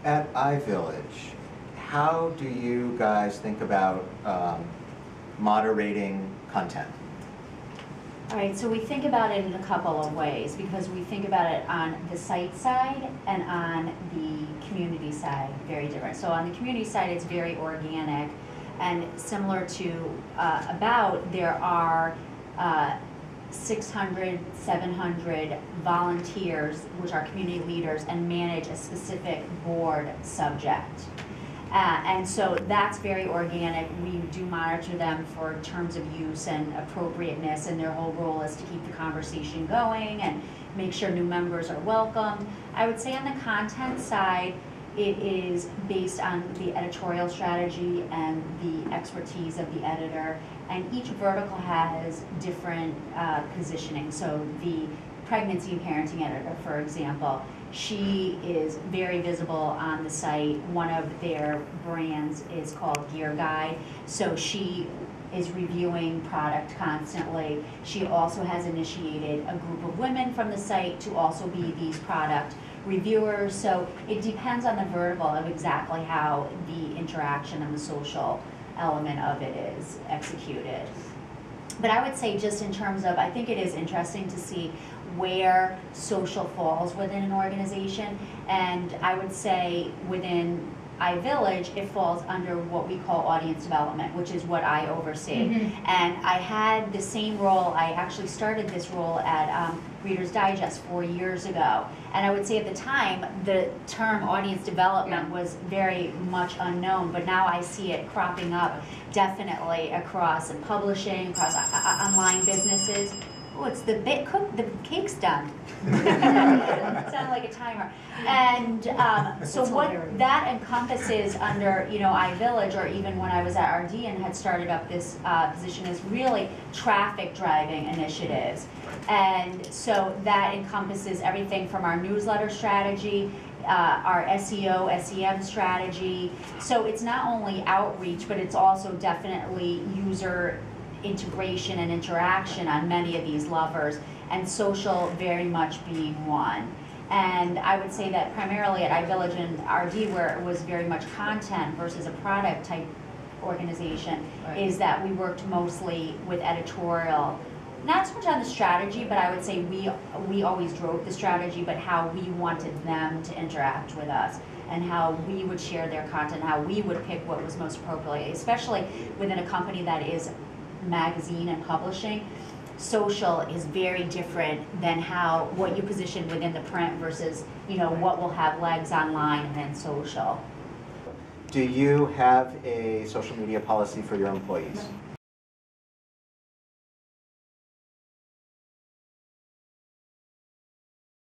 At iVillage, how do you guys think about moderating content? All right, so we think about it in a couple of ways because we think about it on the site side and on the community side, very different. So on the community side, it's very organic and similar to About, there are 600, 700 volunteers, which are community leaders, and manage a specific board subject. And so that's very organic. We do monitor them for terms of use and appropriateness, and their whole role is to keep the conversation going and make sure new members are welcomed. I would say on the content side, it is based on the editorial strategy and the expertise of the editor, and each vertical has different positioning. So the pregnancy and parenting editor, for example, she is very visible on the site. One of their brands is called Gear Guide, so she is reviewing product constantly. She also has initiated a group of women from the site to also be these product reviewers. So it depends on the vertical of exactly how the interaction and the social element of it is executed. But I would say just in terms of, I think it is interesting to see where social falls within an organization, and I would say within iVillage, it falls under what we call audience development, which is what I oversee. And I had the same role, I actually started this role at Reader's Digest 4 years ago. And I would say at the time, the term audience development was very much unknown, but now I see it cropping up definitely across publishing, across online businesses. Oh, it's the cake's done. It sounded like a timer. And so what that encompasses under, iVillage, or even when I was at RD and had started up this position, is really traffic driving initiatives. And so that encompasses everything from our newsletter strategy, our SEO, SEM strategy. So it's not only outreach, but it's also definitely user integration and interaction on many of these levers, and social very much being one. And I would say that primarily at iVillage and RD, where it was very much content versus a product type organization, is that we worked mostly with editorial. Not so much on the strategy, but I would say we always drove the strategy, but how we wanted them to interact with us and how we would share their content, how we would pick what was most appropriate, especially within a company that is magazine and publishing. Social is very different than what you position within the print versus what will have legs online and then social. Do you have a social media policy for your employees?